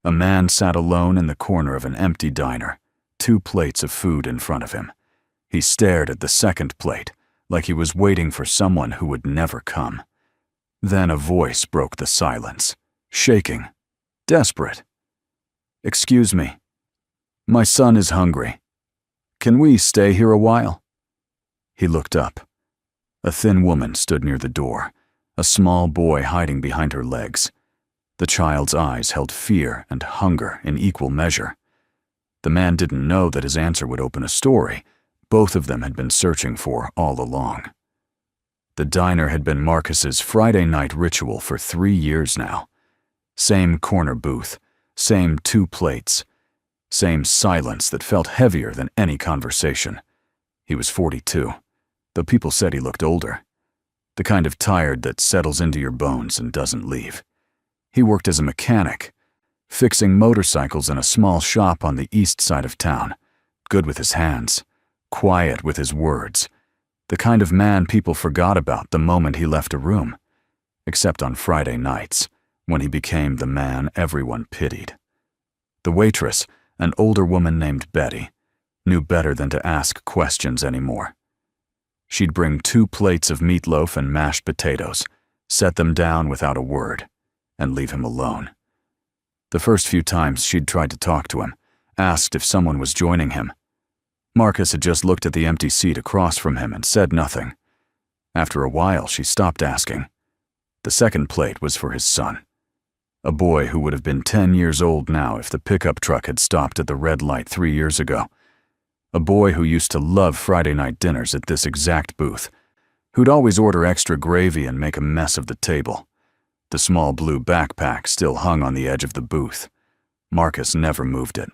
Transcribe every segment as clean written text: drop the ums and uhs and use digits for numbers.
A man sat alone in the corner of an empty diner, 2 plates of food in front of him. He stared at the second plate, like he was waiting for someone who would never come. Then a voice broke the silence, shaking, desperate. "Excuse me. My son is hungry. Can we stay here a while?" He looked up. A thin woman stood near the door, a small boy hiding behind her legs. The child's eyes held fear and hunger in equal measure. The man didn't know that his answer would open a story both of them had been searching for all along. The diner had been Marcus's Friday night ritual for 3 years now. Same corner booth, same 2 plates, same silence that felt heavier than any conversation. He was 42, though people said he looked older. The kind of tired that settles into your bones and doesn't leave. He worked as a mechanic, fixing motorcycles in a small shop on the east side of town, good with his hands, quiet with his words, the kind of man people forgot about the moment he left a room, except on Friday nights, when he became the man everyone pitied. The waitress, an older woman named Betty, knew better than to ask questions anymore. She'd bring 2 plates of meatloaf and mashed potatoes, set them down without a word, and leave him alone. The first few times she'd tried to talk to him, asked if someone was joining him. Marcus had just looked at the empty seat across from him and said nothing. After a while, she stopped asking. The second plate was for his son, a boy who would have been 10 years old now if the pickup truck had stopped at the red light 3 years ago. A boy who used to love Friday night dinners at this exact booth, who'd always order extra gravy and make a mess of the table. The small blue backpack still hung on the edge of the booth. Marcus never moved it.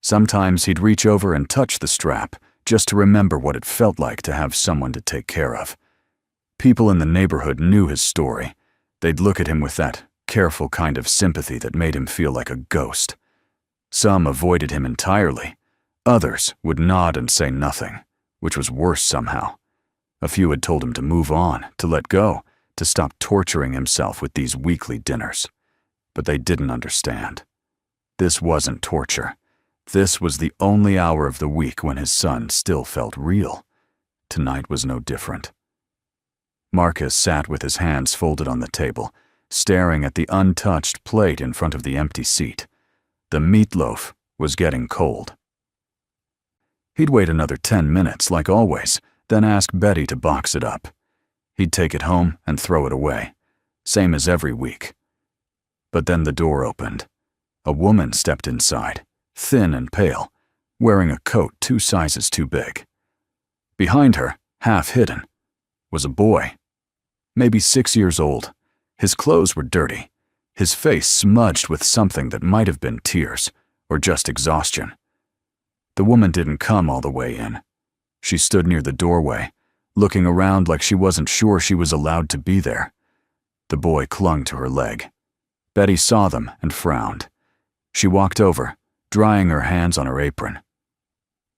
Sometimes he'd reach over and touch the strap just to remember what it felt like to have someone to take care of. People in the neighborhood knew his story. They'd look at him with that careful kind of sympathy that made him feel like a ghost. Some avoided him entirely. Others would nod and say nothing, which was worse somehow. A few had told him to move on, to let go, to stop torturing himself with these weekly dinners. But they didn't understand. This wasn't torture. This was the only hour of the week when his son still felt real. Tonight was no different. Marcus sat with his hands folded on the table, staring at the untouched plate in front of the empty seat. The meatloaf was getting cold. He'd wait another 10 minutes, like always, then ask Betty to box it up. He'd take it home and throw it away, same as every week. But then the door opened. A woman stepped inside, thin and pale, wearing a coat 2 sizes too big. Behind her, half hidden, was a boy, maybe 6 years old. His clothes were dirty, his face smudged with something that might have been tears or just exhaustion. The woman didn't come all the way in. She stood near the doorway, looking around like she wasn't sure she was allowed to be there. The boy clung to her leg. Betty saw them and frowned. She walked over, drying her hands on her apron.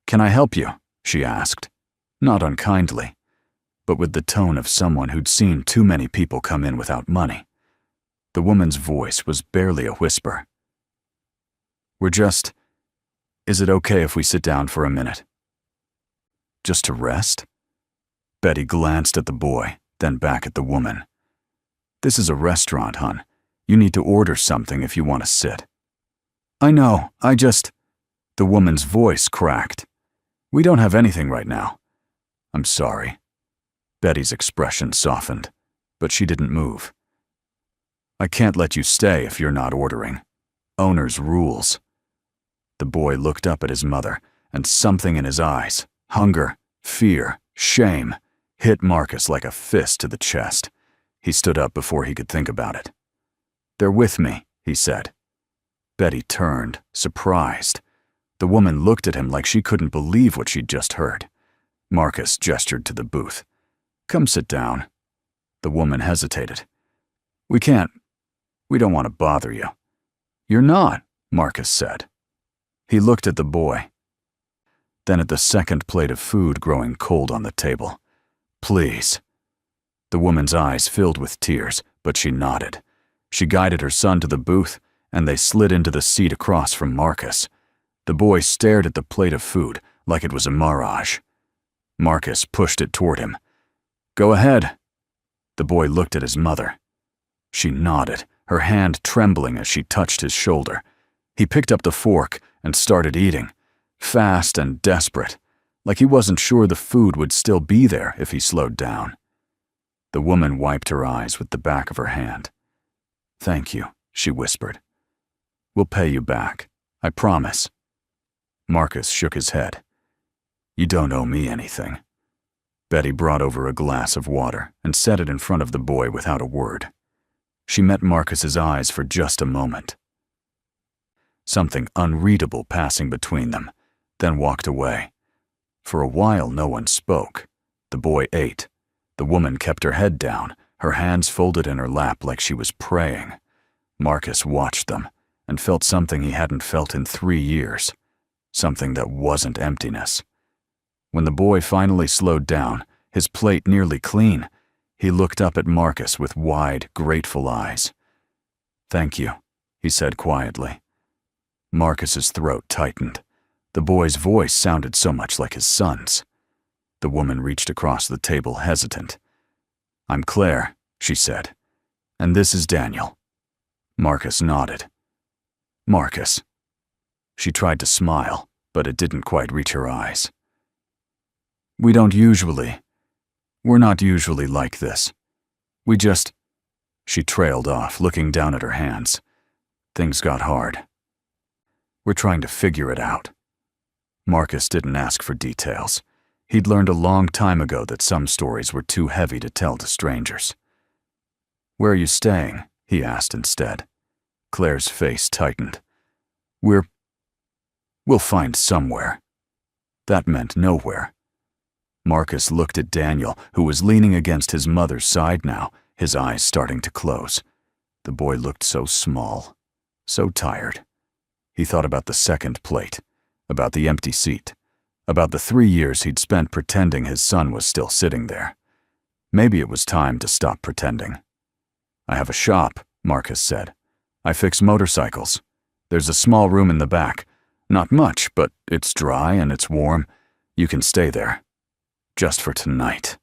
"Can I help you?" she asked, not unkindly, but with the tone of someone who'd seen too many people come in without money. The woman's voice was barely a whisper. Is it okay if we sit down for a minute?" "Just to rest?" Betty glanced at the boy, then back at the woman. "This is a restaurant, hon. You need to order something if you want to sit." "I know, The woman's voice cracked. "We don't have anything right now." "I'm sorry." Betty's expression softened, but she didn't move. "I can't let you stay if you're not ordering. Owner's rules." The boy looked up at his mother, and something in his eyes, hunger, fear, shame, hit Marcus like a fist to the chest. He stood up before he could think about it. "They're with me," he said. Betty turned, surprised. The woman looked at him like she couldn't believe what she'd just heard. Marcus gestured to the booth. "Come sit down." The woman hesitated. We don't want to bother you." "You're not," Marcus said. He looked at the boy, then at the second plate of food growing cold on the table. "Please." The woman's eyes filled with tears, but she nodded. She guided her son to the booth, and they slid into the seat across from Marcus. The boy stared at the plate of food like it was a mirage. Marcus pushed it toward him. "Go ahead." The boy looked at his mother. She nodded, her hand trembling as she touched his shoulder. He picked up the fork and started eating, fast and desperate, like he wasn't sure the food would still be there if he slowed down. The woman wiped her eyes with the back of her hand. "Thank you," she whispered. "We'll pay you back. I promise." Marcus shook his head. "You don't owe me anything." Betty brought over a glass of water and set it in front of the boy without a word. She met Marcus's eyes for just a moment. Something unreadable passing between them, then walked away. For a while no one spoke. The boy ate. The woman kept her head down, her hands folded in her lap like she was praying. Marcus watched them and felt something he hadn't felt in 3 years. Something that wasn't emptiness. When the boy finally slowed down, his plate nearly clean, he looked up at Marcus with wide, grateful eyes. "Thank you," he said quietly. Marcus's throat tightened. The boy's voice sounded so much like his son's. The woman reached across the table, hesitant. "I'm Claire," she said, "and this is Daniel." Marcus nodded. "Marcus." She tried to smile, but it didn't quite reach her eyes. We're not usually like this. We just..." She trailed off, looking down at her hands. "Things got hard. We're trying to figure it out." Marcus didn't ask for details. He'd learned a long time ago that some stories were too heavy to tell to strangers. "Where are you staying?" he asked instead. Claire's face tightened. We'll find somewhere." That meant nowhere. Marcus looked at Daniel, who was leaning against his mother's side now, his eyes starting to close. The boy looked so small, so tired. He thought about the second plate, about the empty seat, about the 3 years he'd spent pretending his son was still sitting there. Maybe it was time to stop pretending. "I have a shop," Marcus said. "I fix motorcycles. There's a small room in the back. Not much, but it's dry and it's warm. You can stay there. Just for tonight."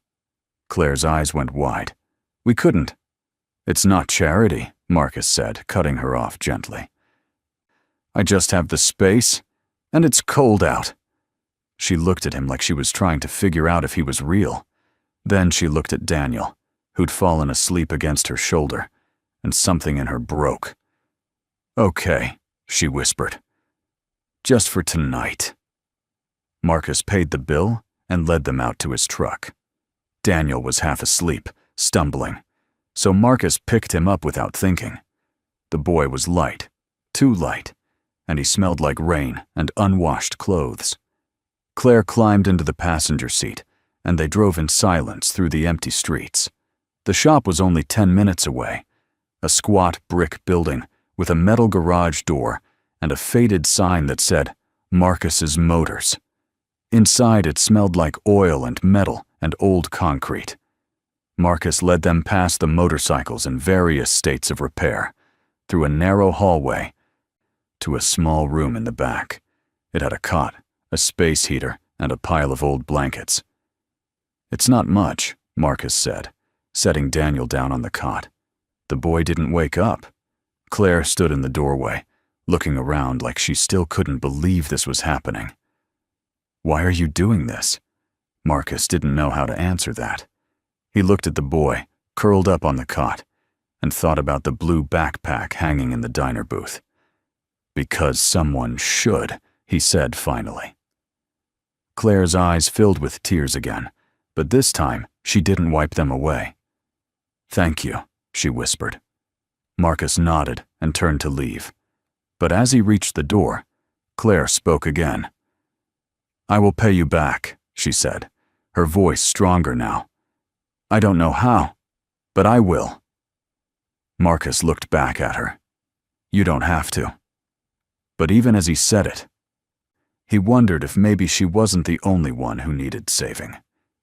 Claire's eyes went wide. "We couldn't." "It's not charity," Marcus said, cutting her off gently. "I just have the space, and it's cold out." She looked at him like she was trying to figure out if he was real. Then she looked at Daniel, who'd fallen asleep against her shoulder, and something in her broke. "Okay," she whispered. "Just for tonight." Marcus paid the bill and led them out to his truck. Daniel was half asleep, stumbling, so Marcus picked him up without thinking. The boy was light, too light, and he smelled like rain and unwashed clothes. Claire climbed into the passenger seat, and they drove in silence through the empty streets. The shop was only 10 minutes away, a squat brick building with a metal garage door and a faded sign that said, "Marcus's Motors." Inside it smelled like oil and metal and old concrete. Marcus led them past the motorcycles in various states of repair, through a narrow hallway, to a small room in the back. It had a cot, a space heater, and a pile of old blankets. "It's not much," Marcus said, setting Daniel down on the cot. The boy didn't wake up. Claire stood in the doorway, looking around like she still couldn't believe this was happening. "Why are you doing this?" Marcus didn't know how to answer that. He looked at the boy, curled up on the cot, and thought about the blue backpack hanging in the diner booth. "Because someone should," he said finally. Claire's eyes filled with tears again, but this time she didn't wipe them away. "Thank you," she whispered. Marcus nodded and turned to leave. But as he reached the door, Claire spoke again. "I will pay you back," she said, her voice stronger now. "I don't know how, but I will." Marcus looked back at her. "You don't have to." But even as he said it, he wondered if maybe she wasn't the only one who needed saving.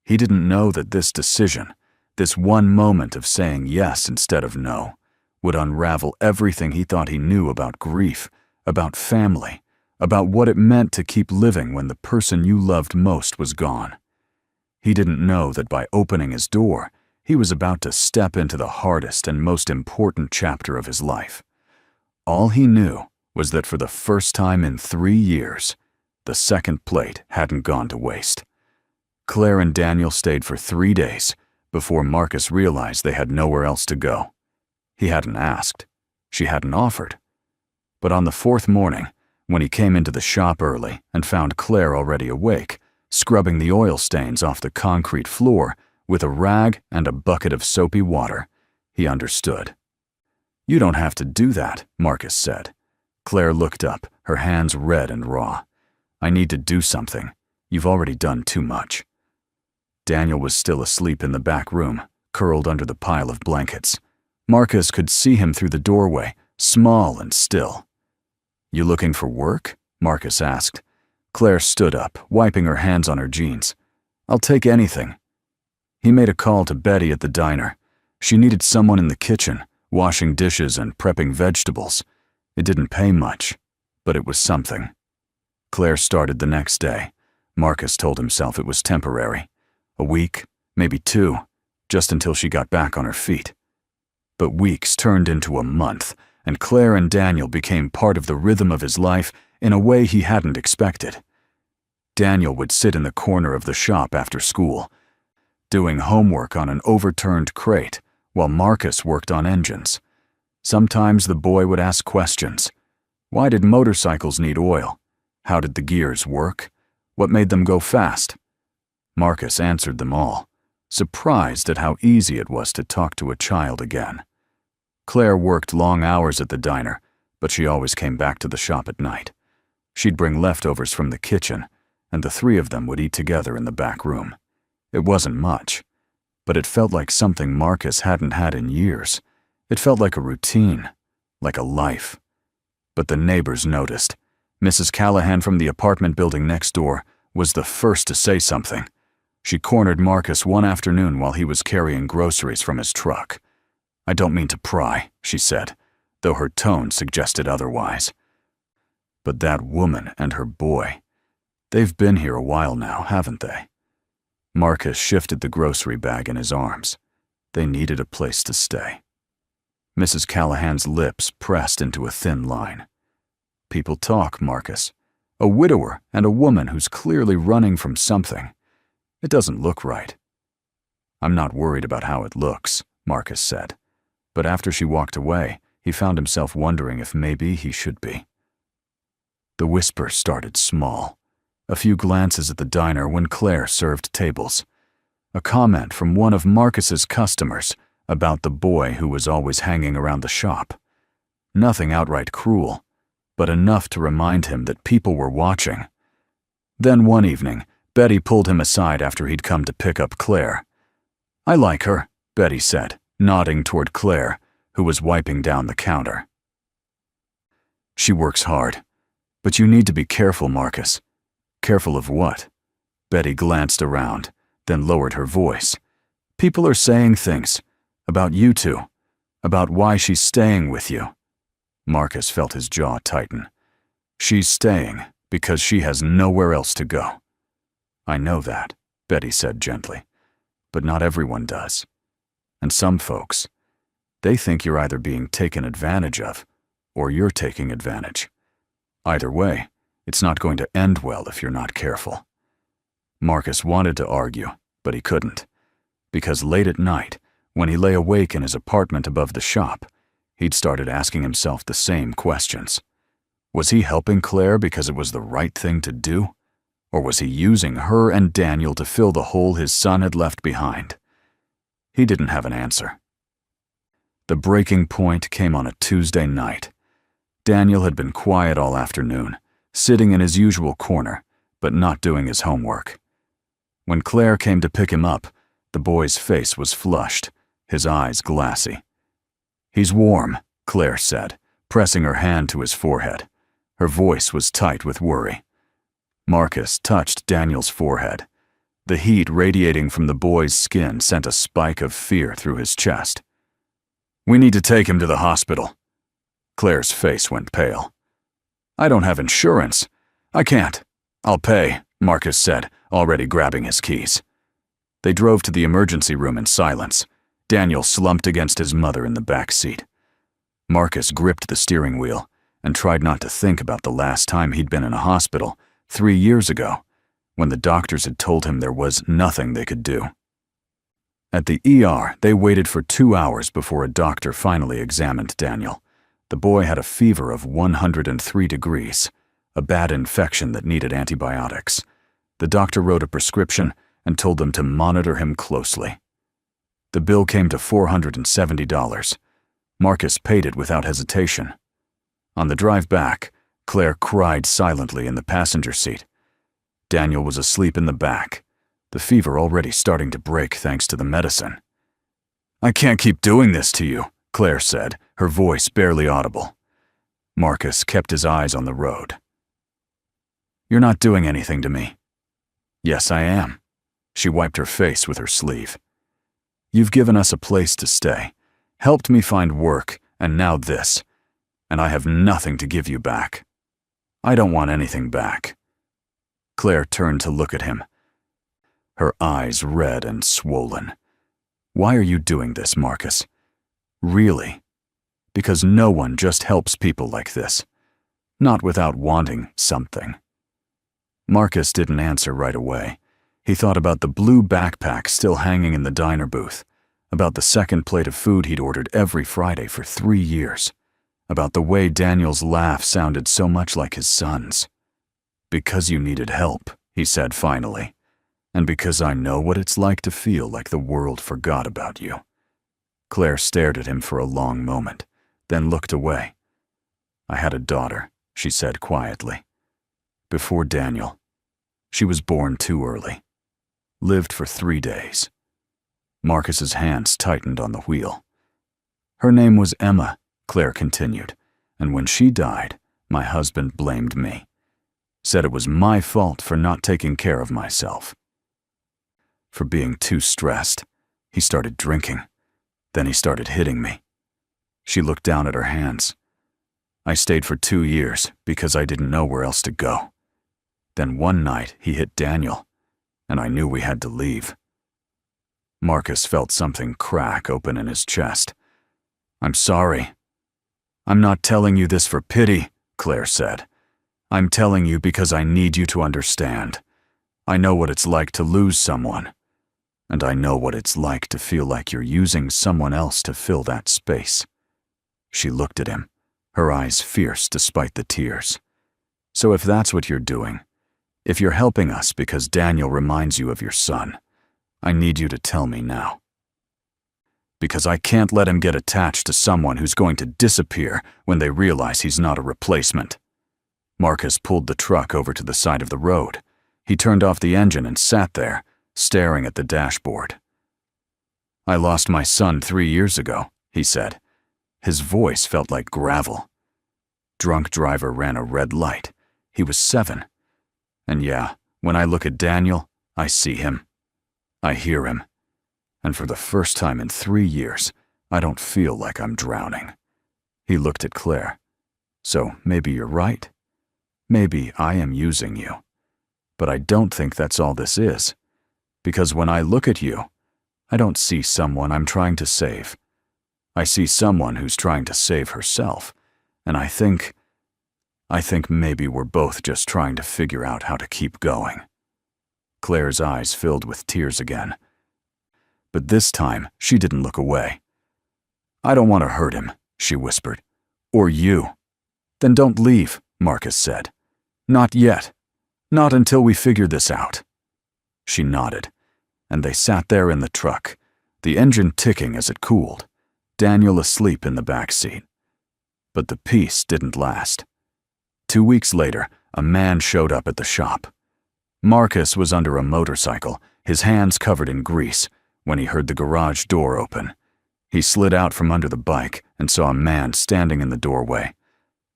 He didn't know that this decision, this one moment of saying yes instead of no, would unravel everything he thought he knew about grief, about family, about what it meant to keep living when the person you loved most was gone. He didn't know that by opening his door, he was about to step into the hardest and most important chapter of his life. All he knew was that for the first time in 3 years, the second plate hadn't gone to waste. Claire and Daniel stayed for 3 days before Marcus realized they had nowhere else to go. He hadn't asked. She hadn't offered. But on the 4th morning, when he came into the shop early and found Claire already awake, scrubbing the oil stains off the concrete floor with a rag and a bucket of soapy water, he understood. "You don't have to do that," Marcus said. Claire looked up, her hands red and raw. "I need to do something. You've already done too much." Daniel was still asleep in the back room, curled under the pile of blankets. Marcus could see him through the doorway, small and still. "You looking for work?" Marcus asked. Claire stood up, wiping her hands on her jeans. "I'll take anything." He made a call to Betty at the diner. She needed someone in the kitchen, washing dishes and prepping vegetables. It didn't pay much, but it was something. Claire started the next day. Marcus told himself it was temporary. A week, maybe 2, just until she got back on her feet. But weeks turned into a month, and Claire and Daniel became part of the rhythm of his life in a way he hadn't expected. Daniel would sit in the corner of the shop after school, doing homework on an overturned crate, while Marcus worked on engines. Sometimes the boy would ask questions. Why did motorcycles need oil? How did the gears work? What made them go fast? Marcus answered them all, surprised at how easy it was to talk to a child again. Claire worked long hours at the diner, but she always came back to the shop at night. She'd bring leftovers from the kitchen, and the 3 of them would eat together in the back room. It wasn't much, but it felt like something Marcus hadn't had in years. It felt like a routine, like a life. But the neighbors noticed. Mrs. Callahan from the apartment building next door was the first to say something. She cornered Marcus one afternoon while he was carrying groceries from his truck. "I don't mean to pry," she said, though her tone suggested otherwise. "But that woman and her boy, they've been here a while now, haven't they?" Marcus shifted the grocery bag in his arms. They needed a place to stay. Mrs. Callahan's lips pressed into a thin line. "People talk, Marcus. A widower and a woman who's clearly running from something. It doesn't look right." "I'm not worried about how it looks," Marcus said. But after she walked away, he found himself wondering if maybe he should be. The whisper started small. A few glances at the diner when Claire served tables. A comment from one of Marcus's customers about the boy who was always hanging around the shop. Nothing outright cruel, but enough to remind him that people were watching. Then one evening, Betty pulled him aside after he'd come to pick up Claire. "I like her," Betty said, nodding toward Claire, who was wiping down the counter. "She works hard, but you need to be careful, Marcus." "Careful of what?" Betty glanced around, then lowered her voice. "People are saying things about you two, about why she's staying with you." Marcus felt his jaw tighten. "She's staying because she has nowhere else to go." "I know that," Betty said gently, "but not everyone does. And some folks, they think you're either being taken advantage of or you're taking advantage. Either way, it's not going to end well if you're not careful." Marcus wanted to argue, but he couldn't, because late at night, when he lay awake in his apartment above the shop, he'd started asking himself the same questions. Was he helping Claire because it was the right thing to do? Or was he using her and Daniel to fill the hole his son had left behind? He didn't have an answer. The breaking point came on a Tuesday night. Daniel had been quiet all afternoon, sitting in his usual corner, but not doing his homework. When Claire came to pick him up, the boy's face was flushed, his eyes glassy. "He's warm," Claire said, pressing her hand to his forehead. Her voice was tight with worry. Marcus touched Daniel's forehead. The heat radiating from the boy's skin sent a spike of fear through his chest. We need to take him to the hospital. Claire's face went pale. I don't have insurance. I can't. I'll pay, Marcus said, already grabbing his keys. They drove to the emergency room in silence. Daniel slumped against his mother in the back seat. Marcus gripped the steering wheel and tried not to think about the last time he'd been in a hospital, 3 years ago, when the doctors had told him there was nothing they could do. At the ER, they waited for 2 hours before a doctor finally examined Daniel. The boy had a fever of 103 degrees, a bad infection that needed antibiotics. The doctor wrote a prescription and told them to monitor him closely. The bill came to $470. Marcus paid it without hesitation. On the drive back, Claire cried silently in the passenger seat. Daniel was asleep in the back, the fever already starting to break thanks to the medicine. I can't keep doing this to you, Claire said, her voice barely audible. Marcus kept his eyes on the road. You're not doing anything to me. Yes, I am. She wiped her face with her sleeve. You've given us a place to stay, helped me find work, and now this, and I have nothing to give you back. I don't want anything back. Claire turned to look at him, her eyes red and swollen. Why are you doing this, Marcus? Really? Because no one just helps people like this, not without wanting something. Marcus didn't answer right away. He thought about the blue backpack still hanging in the diner booth, about the second plate of food he'd ordered every Friday for 3 years, about the way Daniel's laugh sounded so much like his son's. Because you needed help, he said finally, and because I know what it's like to feel like the world forgot about you. Claire stared at him for a long moment, then looked away. I had a daughter, she said quietly. Before Daniel. She was born too early. Lived for 3 days. Marcus's hands tightened on the wheel. Her name was Emma, Claire continued, and when she died, my husband blamed me. Said it was my fault for not taking care of myself. For being too stressed, he started drinking. Then he started hitting me. She looked down at her hands. I stayed for 2 years because I didn't know where else to go. Then one night he hit Daniel, and I knew we had to leave. Marcus felt something crack open in his chest. I'm sorry. I'm not telling you this for pity, Claire said. I'm telling you because I need you to understand. I know what it's like to lose someone, and I know what it's like to feel like you're using someone else to fill that space. She looked at him, her eyes fierce despite the tears. So if that's what you're doing, if you're helping us because Daniel reminds you of your son, I need you to tell me now. Because I can't let him get attached to someone who's going to disappear when they realize he's not a replacement. Marcus pulled the truck over to the side of the road. He turned off the engine and sat there, staring at the dashboard. I lost my son 3 years ago, he said. His voice felt like gravel. Drunk driver ran a red light. He was 7. And yeah, when I look at Daniel, I see him. I hear him. And for the first time in 3 years, I don't feel like I'm drowning. He looked at Claire. So maybe you're right. Maybe I am using you. But I don't think that's all this is. Because when I look at you, I don't see someone I'm trying to save. I see someone who's trying to save herself. And I think maybe we're both just trying to figure out how to keep going. Claire's eyes filled with tears again. But this time, she didn't look away. I don't want to hurt him, she whispered. Or you. Then don't leave, Marcus said. Not yet. Not until we figure this out. She nodded, and they sat there in the truck, the engine ticking as it cooled, Daniel asleep in the back seat. But the peace didn't last. 2 weeks later, a man showed up at the shop. Marcus was under a motorcycle, his hands covered in grease, when he heard the garage door open. He slid out from under the bike and saw a man standing in the doorway.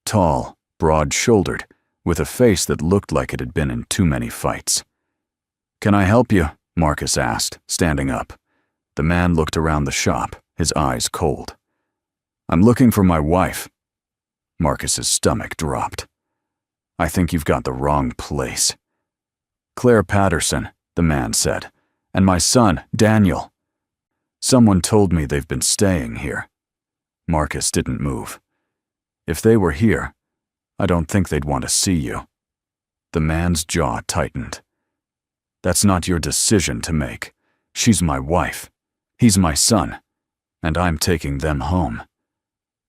Tall, broad-shouldered, with a face that looked like it had been in too many fights. Can I help you? Marcus asked, standing up. The man looked around the shop, his eyes cold. I'm looking for my wife. Marcus's stomach dropped. I think you've got the wrong place. Claire Patterson, the man said, and my son, Daniel. Someone told me they've been staying here. Marcus didn't move. If they were here, I don't think they'd want to see you. The man's jaw tightened. That's not your decision to make. She's my wife. He's my son. And I'm taking them home.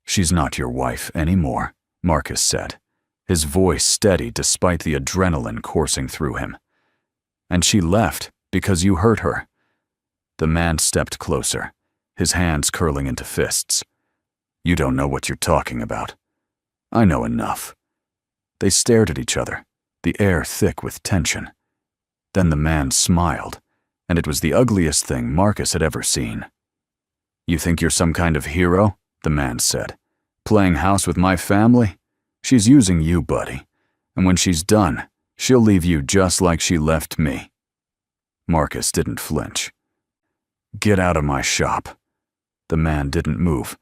She's not your wife anymore, Marcus said, his voice steady despite the adrenaline coursing through him. And she left because you hurt her. The man stepped closer, his hands curling into fists. You don't know what you're talking about. I know enough. They stared at each other, the air thick with tension. Then the man smiled, and it was the ugliest thing Marcus had ever seen. You think you're some kind of hero? The man said. Playing house with my family? She's using you, buddy. And when she's done, she'll leave you just like she left me. Marcus didn't flinch. Get out of my shop. The man didn't move.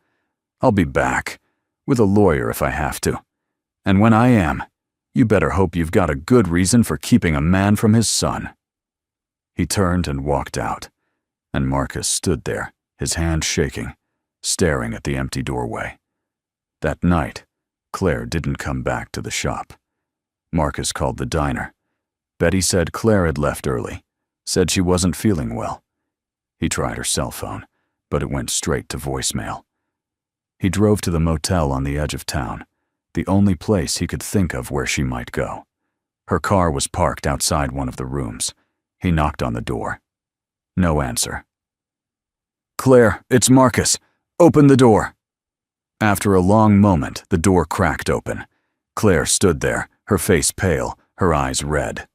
I'll be back, with a lawyer if I have to. And when I am, you better hope you've got a good reason for keeping a man from his son. He turned and walked out, and Marcus stood there, his hand shaking, staring at the empty doorway. That night, Claire didn't come back to the shop. Marcus called the diner. Betty said Claire had left early, said she wasn't feeling well. He tried her cell phone, but it went straight to voicemail. He drove to the motel on the edge of town, the only place he could think of where she might go. Her car was parked outside one of the rooms. He knocked on the door. No answer. Claire, it's Marcus. Open the door. After a long moment, the door cracked open. Claire stood there, her face pale, her eyes red.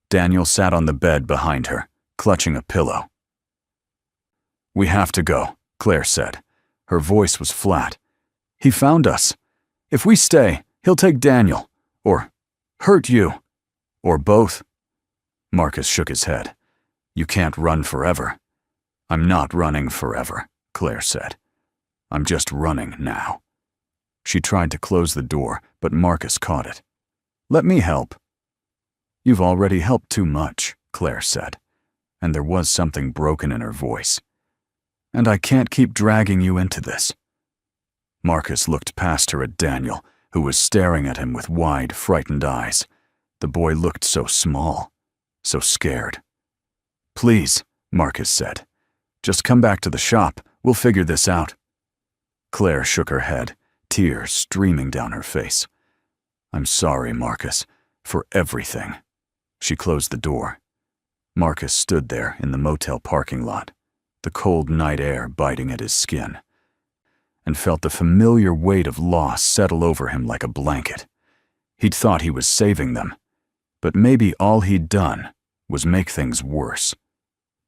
Daniel sat on the bed behind her, clutching a pillow. We have to go, Claire said. Her voice was flat. He found us. If we stay, he'll take Daniel, or hurt you, or both. Marcus shook his head. You can't run forever. I'm not running forever, Claire said. I'm just running now. She tried to close the door, but Marcus caught it. Let me help. You've already helped too much, Claire said, and there was something broken in her voice. And I can't keep dragging you into this. Marcus looked past her at Daniel, who was staring at him with wide, frightened eyes. The boy looked so small, so scared. Please, Marcus said. Just come back to the shop. We'll figure this out. Claire shook her head, tears streaming down her face. I'm sorry, Marcus, for everything. She closed the door. Marcus stood there in the motel parking lot, the cold night air biting at his skin, and felt the familiar weight of loss settle over him like a blanket. He'd thought he was saving them, but maybe all he'd done was make things worse.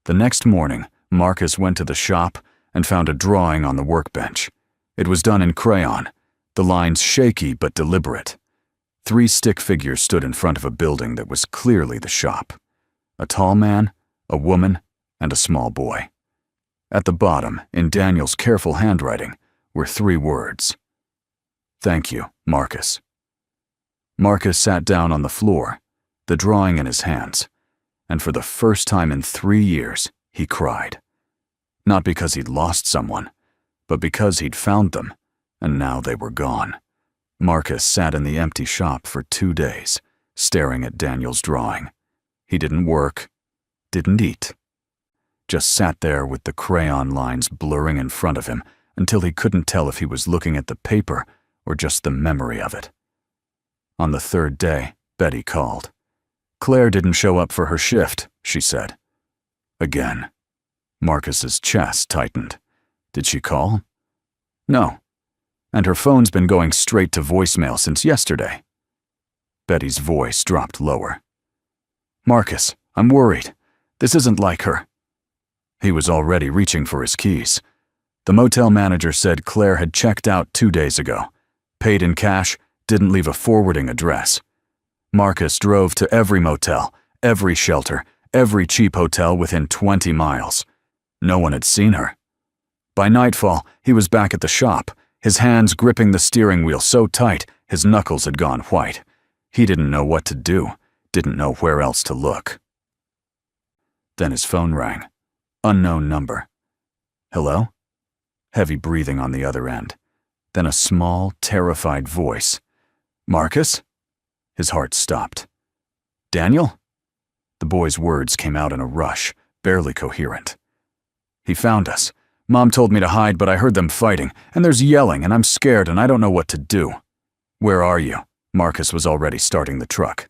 The next morning, Marcus went to the shop and found a drawing on the workbench. It was done in crayon, the lines shaky but deliberate. 3 stick figures stood in front of a building that was clearly the shop. A tall man, a woman, and a small boy. At the bottom, in Daniel's careful handwriting, were 3 words. Thank you, Marcus. Marcus sat down on the floor, the drawing in his hands, and for the first time in 3 years, he cried. Not because he'd lost someone, but because he'd found them, and now they were gone. Marcus sat in the empty shop for 2 days, staring at Daniel's drawing. He didn't work, didn't eat. Just sat there with the crayon lines blurring in front of him until he couldn't tell if he was looking at the paper or just the memory of it. On the 3rd day, Betty called. Claire didn't show up for her shift, she said. Again. Marcus's chest tightened. Did she call? No. And her phone's been going straight to voicemail since yesterday. Betty's voice dropped lower. Marcus, I'm worried. This isn't like her. He was already reaching for his keys. The motel manager said Claire had checked out 2 days ago, paid in cash, didn't leave a forwarding address. Marcus drove to every motel, every shelter, every cheap hotel within 20 miles. No one had seen her. By nightfall, he was back at the shop, his hands gripping the steering wheel so tight his knuckles had gone white. He didn't know what to do, didn't know where else to look. Then his phone rang. Unknown number. Hello? Heavy breathing on the other end. Then a small, terrified voice. Marcus? His heart stopped. Daniel? The boy's words came out in a rush, barely coherent. He found us. Mom told me to hide, but I heard them fighting, and there's yelling, and I'm scared, and I don't know what to do. Where are you? Marcus was already starting the truck.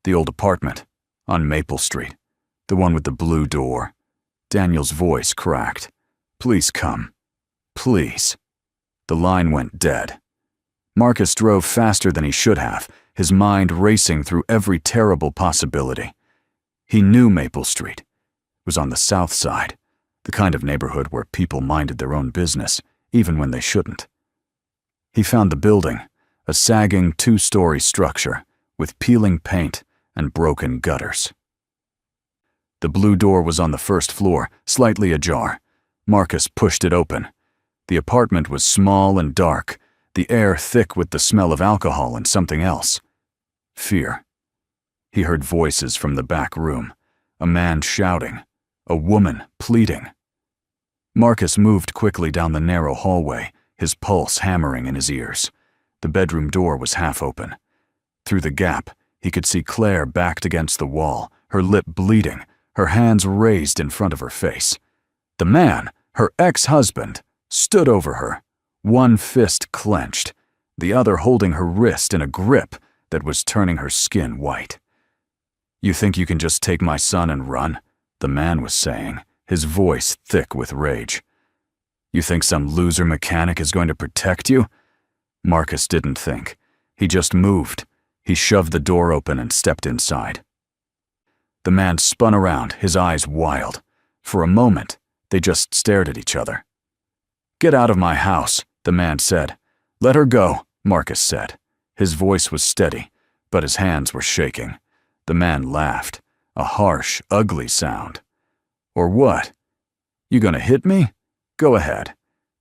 The old apartment, on Maple Street, the one with the blue door. Daniel's voice cracked. Please come. Please. The line went dead. Marcus drove faster than he should have, his mind racing through every terrible possibility. He knew Maple Street. It was on the south side, the kind of neighborhood where people minded their own business, even when they shouldn't. He found the building, a sagging two-story structure with peeling paint and broken gutters. The blue door was on the first floor, slightly ajar. Marcus pushed it open. The apartment was small and dark, the air thick with the smell of alcohol and something else. Fear. He heard voices from the back room, a man shouting, a woman pleading. Marcus moved quickly down the narrow hallway, his pulse hammering in his ears. The bedroom door was half open. Through the gap, he could see Claire backed against the wall, her lip bleeding, her hands raised in front of her face. The man, her ex-husband, stood over her, one fist clenched, the other holding her wrist in a grip that was turning her skin white. You think you can just take my son and run? The man was saying, his voice thick with rage. You think some loser mechanic is going to protect you? Marcus didn't think. He just moved. He shoved the door open and stepped inside. The man spun around, his eyes wild. For a moment, they just stared at each other. Get out of my house, the man said. Let her go, Marcus said. His voice was steady, but his hands were shaking. The man laughed, a harsh, ugly sound. Or what? You gonna hit me? Go ahead.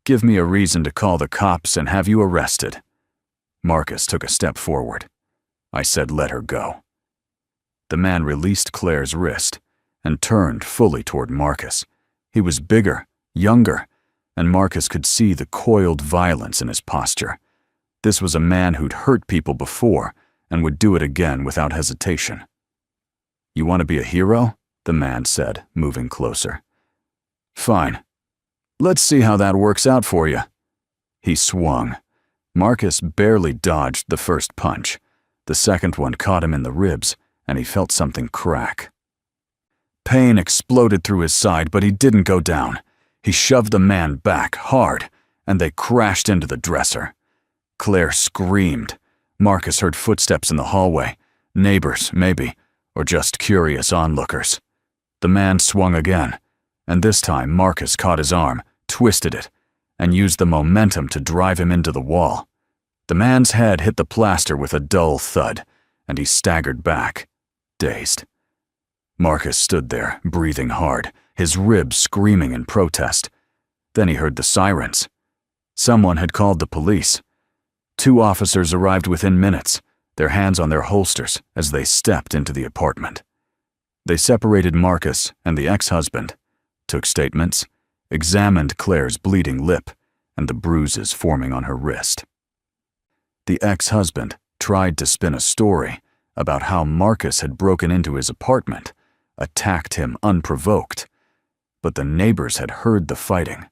Give me a reason to call the cops and have you arrested. Marcus took a step forward. I said let her go. The man released Claire's wrist and turned fully toward Marcus. He was bigger, younger, and Marcus could see the coiled violence in his posture. This was a man who'd hurt people before and would do it again without hesitation. You want to be a hero? The man said, moving closer. Fine. Let's see how that works out for you. He swung. Marcus barely dodged the first punch. The second one caught him in the ribs, and he felt something crack. Pain exploded through his side, but he didn't go down. He shoved the man back hard, and they crashed into the dresser. Claire screamed. Marcus heard footsteps in the hallway. Neighbors, maybe, or just curious onlookers. The man swung again, and this time Marcus caught his arm, twisted it, and used the momentum to drive him into the wall. The man's head hit the plaster with a dull thud, and he staggered back, dazed. Marcus stood there, breathing hard, his ribs screaming in protest. Then he heard the sirens. Someone had called the police. 2 officers arrived within minutes, their hands on their holsters as they stepped into the apartment. They separated Marcus and the ex-husband, took statements, examined Claire's bleeding lip and the bruises forming on her wrist. The ex-husband tried to spin a story about how Marcus had broken into his apartment, attacked him unprovoked, but the neighbors had heard the fighting.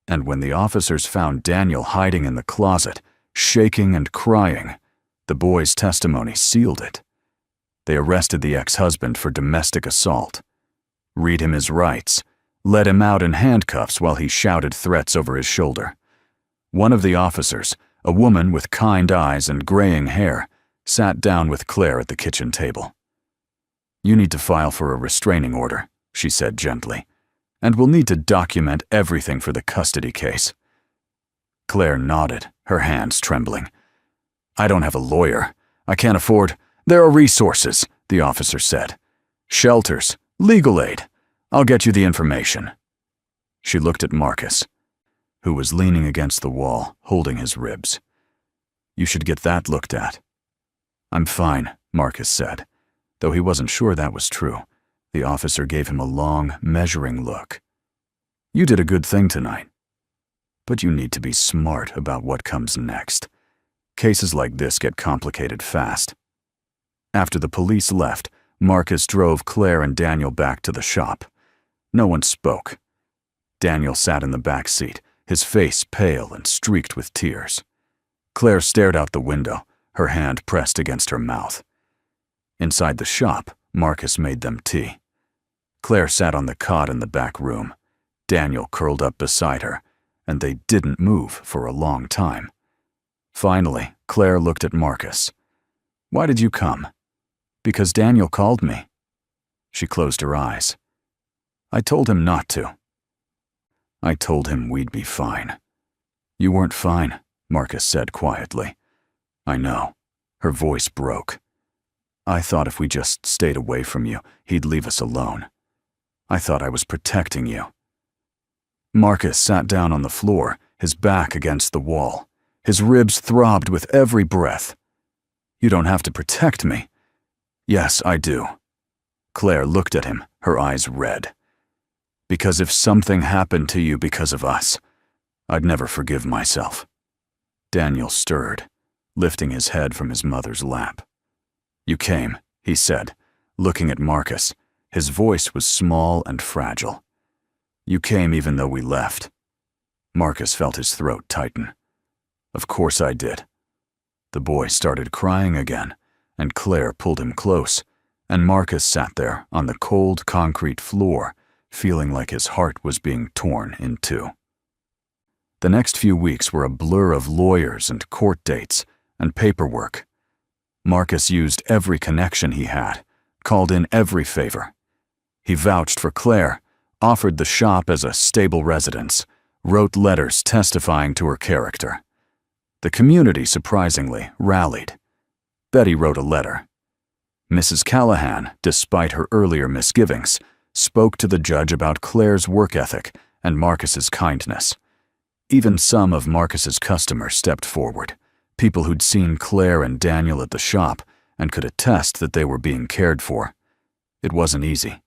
And when the officers found Daniel hiding in the closet, shaking and crying, the boy's testimony sealed it. They arrested the ex-husband for domestic assault. Read him his rights, led him out in handcuffs while he shouted threats over his shoulder. One of the officers, a woman with kind eyes and graying hair, sat down with Claire at the kitchen table. You need to file for a restraining order, she said gently, and we'll need to document everything for the custody case. Claire nodded, her hands trembling. I don't have a lawyer. I can't afford. There are resources, the officer said. Shelters, legal aid. I'll get you the information. She looked at Marcus. who was leaning against the wall, holding his ribs. "You should get that looked at." "I'm fine," Marcus said. Though he wasn't sure that was true, the officer gave him a long, measuring look. "You did a good thing tonight. But you need to be smart about what comes next. Cases like this get complicated fast." After the police left, Marcus drove Claire and Daniel back to the shop. No one spoke. Daniel sat in the back seat, his face pale and streaked with tears. Claire stared out the window, her hand pressed against her mouth. Inside the shop, Marcus made them tea. Claire sat on the cot in the back room. Daniel curled up beside her, and they didn't move for a long time. Finally, Claire looked at Marcus. "Why did you come?" "Because Daniel called me." She closed her eyes. "I told him not to." "I told him we'd be fine." "You weren't fine," Marcus said quietly. "I know." Her voice broke. "I thought if we just stayed away from you, he'd leave us alone. I thought I was protecting you." Marcus sat down on the floor, his back against the wall. His ribs throbbed with every breath. "You don't have to protect me." "Yes, I do." Claire looked at him, her eyes red. "Because if something happened to you because of us, I'd never forgive myself." Daniel stirred, lifting his head from his mother's lap. "You came," he said, looking at Marcus. His voice was small and fragile. "You came even though we left." Marcus felt his throat tighten. "Of course I did." The boy started crying again, and Claire pulled him close, and Marcus sat there on the cold concrete floor, feeling like his heart was being torn in two. The next few weeks were a blur of lawyers and court dates and paperwork. Marcus used every connection he had, called in every favor. He vouched for Claire, offered the shop as a stable residence, wrote letters testifying to her character. The community, surprisingly, rallied. Betty wrote a letter. Mrs. Callahan, despite her earlier misgivings, spoke to the judge about Claire's work ethic and Marcus's kindness. Even some of Marcus's customers stepped forward, people who'd seen Claire and Daniel at the shop and could attest that they were being cared for. It wasn't easy.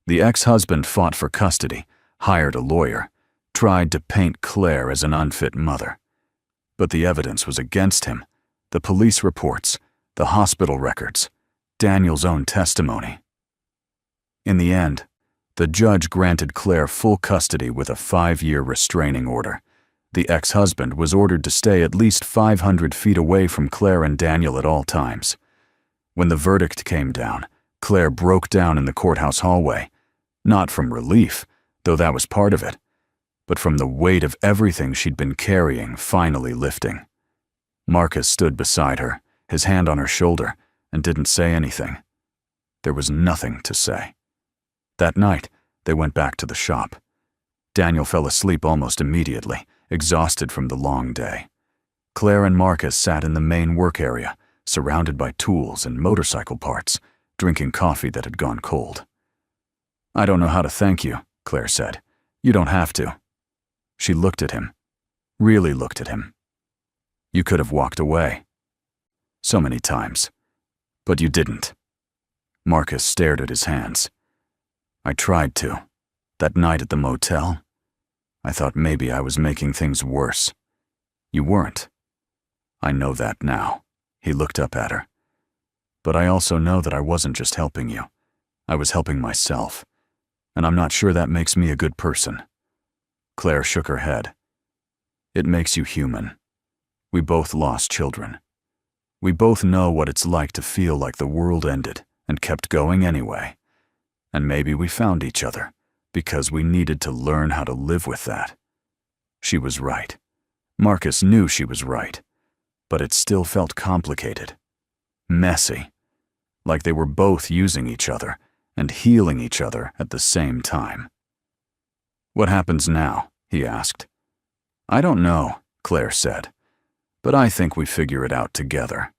The ex-husband fought for custody, hired a lawyer, tried to paint Claire as an unfit mother. But the evidence was against him. The police reports, the hospital records, Daniel's own testimony. In the end, the judge granted Claire full custody with a 5-year restraining order. The ex-husband was ordered to stay at least 500 feet away from Claire and Daniel at all times. When the verdict came down, Claire broke down in the courthouse hallway, not from relief, though that was part of it, but from the weight of everything she'd been carrying finally lifting. Marcus stood beside her, his hand on her shoulder, and didn't say anything. There was nothing to say. That night, they went back to the shop. Daniel fell asleep almost immediately, exhausted from the long day. Claire and Marcus sat in the main work area, surrounded by tools and motorcycle parts, drinking coffee that had gone cold. "I don't know how to thank you," Claire said. "You don't have to." She looked at him, really looked at him. "You could have walked away." "So many times. But you didn't." Marcus stared at his hands. "I tried to. That night at the motel, I thought maybe I was making things worse. You weren't. I know that now." He looked up at her. "But I also know that I wasn't just helping you. I was helping myself. And I'm not sure that makes me a good person." Claire shook her head. "It makes you human. We both lost children. We both know what it's like to feel like the world ended and kept going anyway. And maybe we found each other because we needed to learn how to live with that." She was right. Marcus knew she was right. But it still felt complicated. Messy. Like they were both using each other and healing each other at the same time. "What happens now?" he asked. "I don't know," Claire said. "But I think we figure it out together."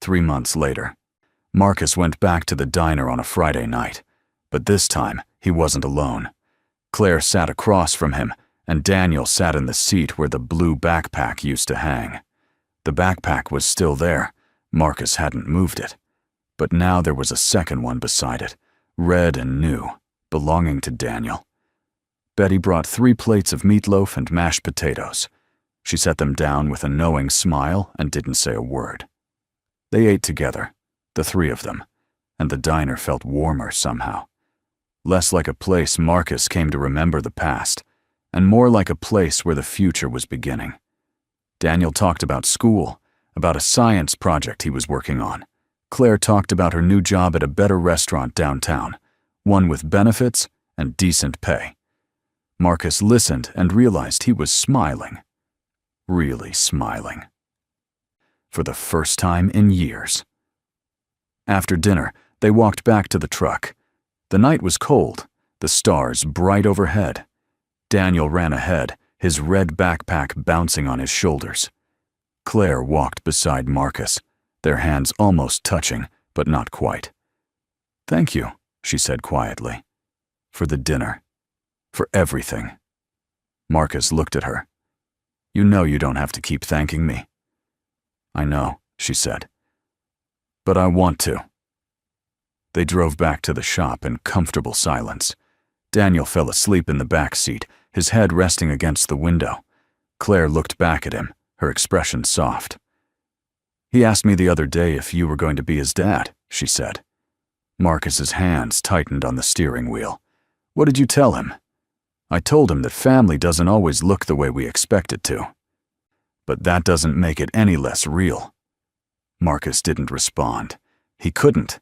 3 months later, Marcus went back to the diner on a Friday night, but this time he wasn't alone. Claire sat across from him, and Daniel sat in the seat where the blue backpack used to hang. The backpack was still there. Marcus hadn't moved it. But now there was a second one beside it, red and new, belonging to Daniel. Betty brought 3 plates of meatloaf and mashed potatoes. She set them down with a knowing smile and didn't say a word. They ate together, the 3 of them, and the diner felt warmer somehow. Less like a place Marcus came to remember the past, and more like a place where the future was beginning. Daniel talked about school, about a science project he was working on. Claire talked about her new job at a better restaurant downtown, one with benefits and decent pay. Marcus listened and realized he was smiling. Really smiling. For the first time in years. After dinner, they walked back to the truck. The night was cold, the stars bright overhead. Daniel ran ahead, his red backpack bouncing on his shoulders. Claire walked beside Marcus, their hands almost touching, but not quite. "Thank you," she said quietly. "For the dinner. For everything." Marcus looked at her. "You know you don't have to keep thanking me." "I know," she said. "But I want to." They drove back to the shop in comfortable silence. Daniel fell asleep in the back seat, his head resting against the window. Claire looked back at him, her expression soft. "He asked me the other day if you were going to be his dad," she said. Marcus's hands tightened on the steering wheel. "What did you tell him?" "I told him that family doesn't always look the way we expect it to. But that doesn't make it any less real." Marcus didn't respond. He couldn't,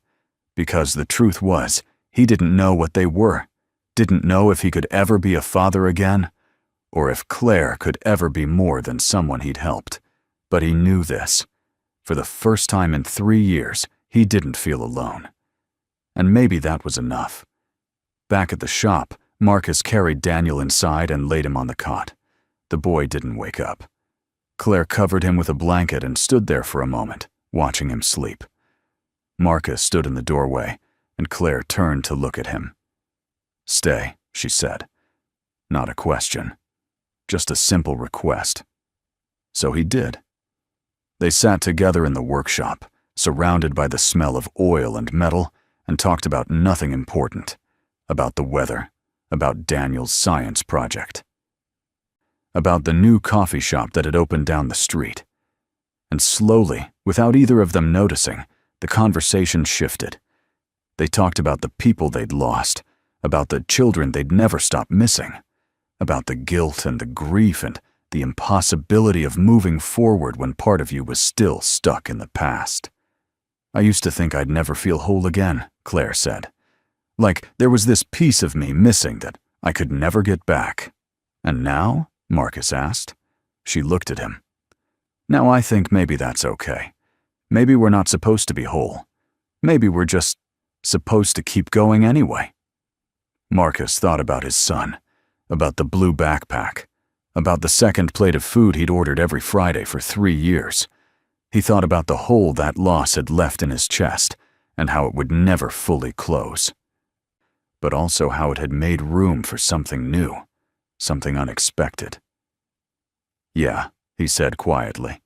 because the truth was, he didn't know what they were, didn't know if he could ever be a father again, or if Claire could ever be more than someone he'd helped. But he knew this. For the first time in 3 years, he didn't feel alone. And maybe that was enough. Back at the shop, Marcus carried Daniel inside and laid him on the cot. The boy didn't wake up. Claire covered him with a blanket and stood there for a moment, watching him sleep. Marcus stood in the doorway, and Claire turned to look at him. "Stay," she said. Not a question. Just a simple request. So he did. They sat together in the workshop, surrounded by the smell of oil and metal, and talked about nothing important. About the weather, about Daniel's science project, about the new coffee shop that had opened down the street. And slowly, without either of them noticing, the conversation shifted. They talked about the people they'd lost, about the children they'd never stop missing, about the guilt and the grief and the impossibility of moving forward when part of you was still stuck in the past. "I used to think I'd never feel whole again," Claire said. "Like there was this piece of me missing that I could never get back." "And now?" Marcus asked. She looked at him. "Now I think maybe that's okay. Maybe we're not supposed to be whole. Maybe we're just supposed to keep going anyway." Marcus thought about his son, about the blue backpack, about the second plate of food he'd ordered every Friday for 3 years. He thought about the hole that loss had left in his chest and how it would never fully close. But also how it had made room for something new, something unexpected. "Yeah," he said quietly,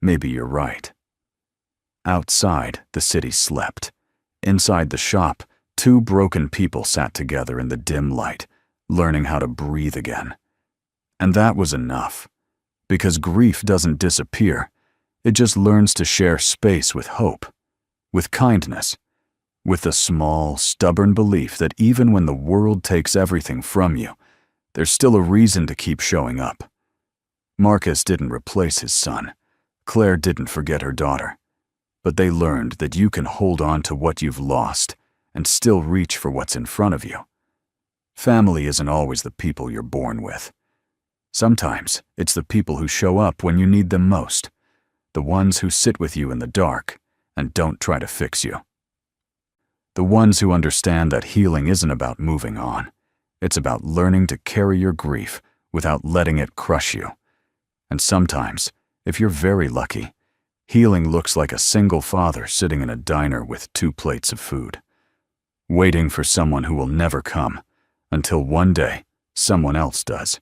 "maybe you're right." Outside, the city slept. Inside the shop, 2 broken people sat together in the dim light, learning how to breathe again. And that was enough, because grief doesn't disappear. It just learns to share space with hope, with kindness, with the small, stubborn belief that even when the world takes everything from you, there's still a reason to keep showing up. Marcus didn't replace his son. Claire didn't forget her daughter. But they learned that you can hold on to what you've lost and still reach for what's in front of you. Family isn't always the people you're born with. Sometimes it's the people who show up when you need them most, the ones who sit with you in the dark and don't try to fix you. The ones who understand that healing isn't about moving on. It's about learning to carry your grief without letting it crush you. And sometimes, if you're very lucky, healing looks like a single father sitting in a diner with 2 plates of food, waiting for someone who will never come, until one day someone else does.